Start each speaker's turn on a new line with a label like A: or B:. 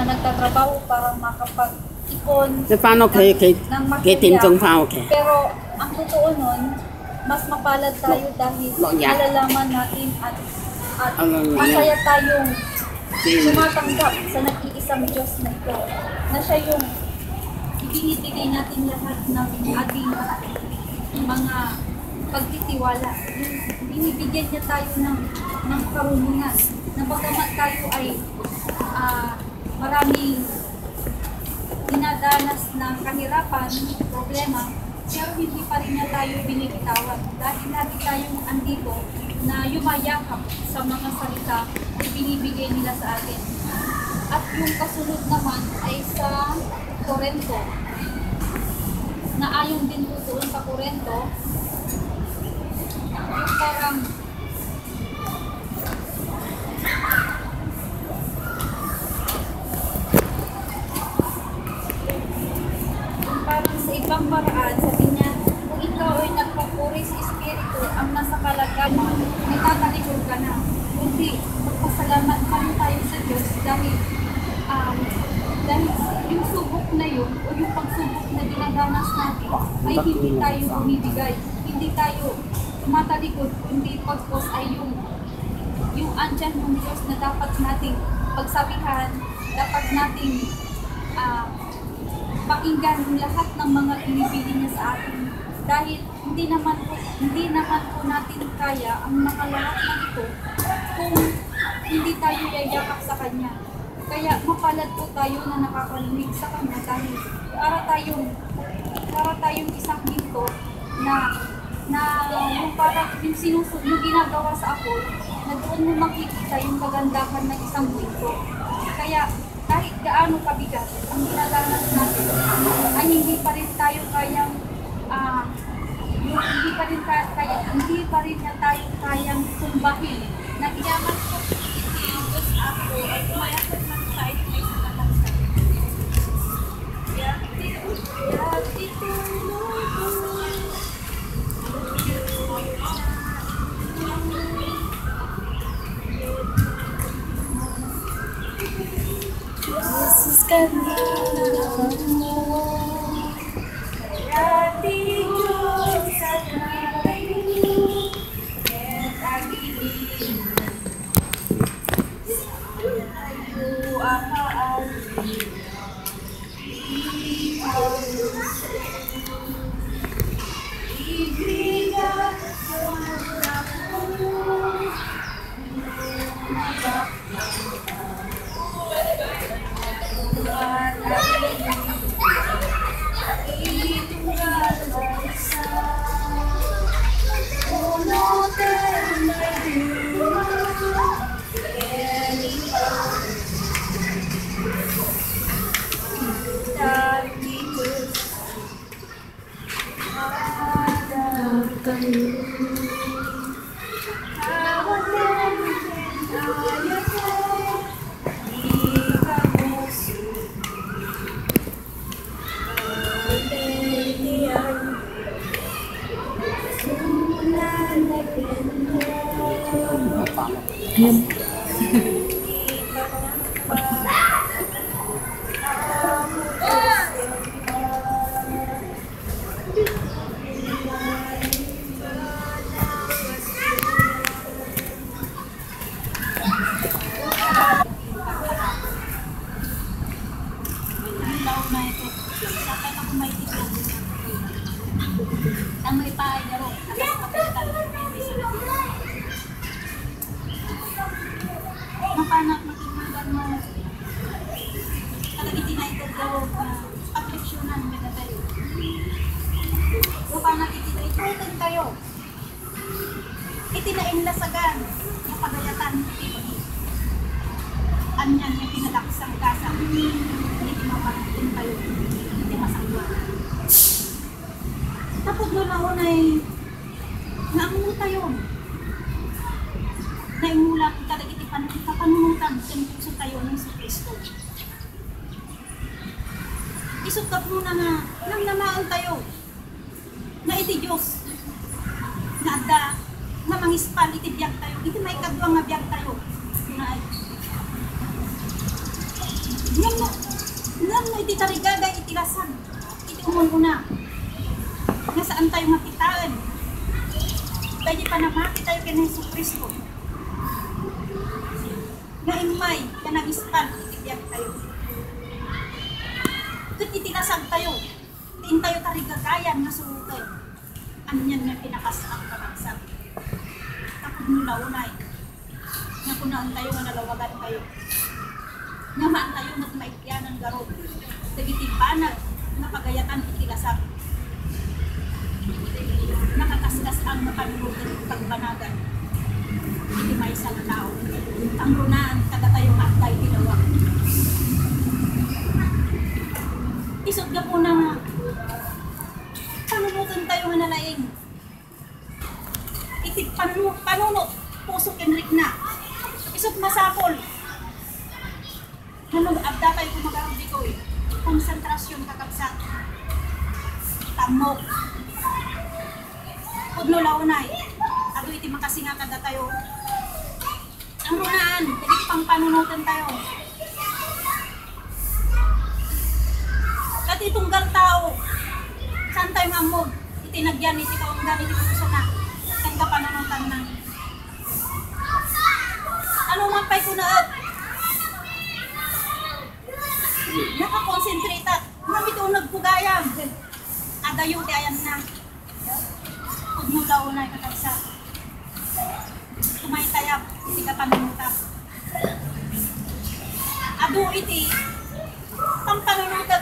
A: na nagtatrabaho para makapag-ipon
B: paano kayo kay Tintong Pao kay?
A: Pero ang totoo nun, mas mapalad tayo dahil malalaman natin at masaya tayong tumatanggap sa nag-iisang Diyos na ito, na siya yung ibinibigay natin lahat ng ating mga pagtitiwala. Binibigyan niya tayo ng karunungan na bagamat tayo ay maraming dinadanas ng kahirapan, problema, pero hindi pa rin niya tayo binibitawan. Dahil lagi tayong andito na yumayakap sa mga salita na binibigay nila sa atin. At yung kasunod naman ay sa Corinto, na ayon din po doon sa Corinto, yung parang sa ibang paraan, sabi niya, kung ikaw ay nagpapuri sa Espiritu, ang nasa kalagaman, ay tatalikod ka na. Kundi, magpasalamat pa rin tayo sa Diyos dahil yung subok na yun, o yung pagsubok na dinadanas natin, ay hindi tayo bumibigay, hindi tayo tumatalikod, kundi pagkos ay yung andyan ng Diyos na dapat nating pagsabihan, dapat nating pakinggan lahat ng mga pinipili niya sa atin. Dahil hindi naman po natin kaya ang nakalahat ng ito kung hindi tayo yayakap sa Kanya. Kaya mapalad po tayo na nakakarinig sa Kanya dahil para tayong isang ginto na yung parang yung sinusunod, yung ginagawa sa ako, na doon mo makikita yung kagandahan ng isang ginto. Kaya kahit gaano kabigat ang ginagawa natin, ay hindi pa rin tayo kayang hindi pa rin na tayo kayang tumbahin. Nagyaman po Diyos ako ay umayakot ng tayo may sa kalangkan.
C: Jesus kami
A: itinainlasagan yung pagayatan anyan yung pinalaksang kasa hindi maparating tayo hindi masangwa tapos doon ako na naanguta yun naimula kita nagitipan kapanunutan sa tayo ng sa Kristo isukat muna na nang namaan tayo na iti Diyos na ada na mangispal iti biyag tayo iti may kadwa nga biyag tayo na panuno. Ngam mo iti tarigada iti lasag. Iti umon una. Nasaan tayo makitaan? Dahil panamaki tayo kay Jesus Kristo. Naimay, kanagispan, ititiyak tayo. Kat itilasag tayo. Tiin tayo tarigagayan na sulutay. Anyan na pinakasang kanagsag. Takot mo launay. Nakunaan tayo nga nalawagan kayo. Namaan tayo magmaikyan ng garot. Tagitibanag na pagayatan itilasag. Nakakaskas ang mapanulugan ng pagbanagan. Hindi may isang tao. Ang runaan, kada tayong akay tinawag. Isot ka po na panunutan tayo nga nalaing. Itik panunot, pusok enrik na. Isot masapol. Nanog abda tayo kumagarong dito eh. Konsentrasyon kakabsat. Tamok. Pudno launay. Ado iti makasinga kada tayo. Ang runaan, hindi pang panunutan tayo. Kat itunggal tao. Saan tayo mamog? Itinagyan, iti kaunggan, iti puso na. Saan ka panunutan na? Ano mapay ko na at? Nakakonsentrate at mamit unag pugayam. Adayo ti ayan na. Pudno launay kakabsa. Kumay tayap, iti ka panunutan. Ado iti, pang panunutan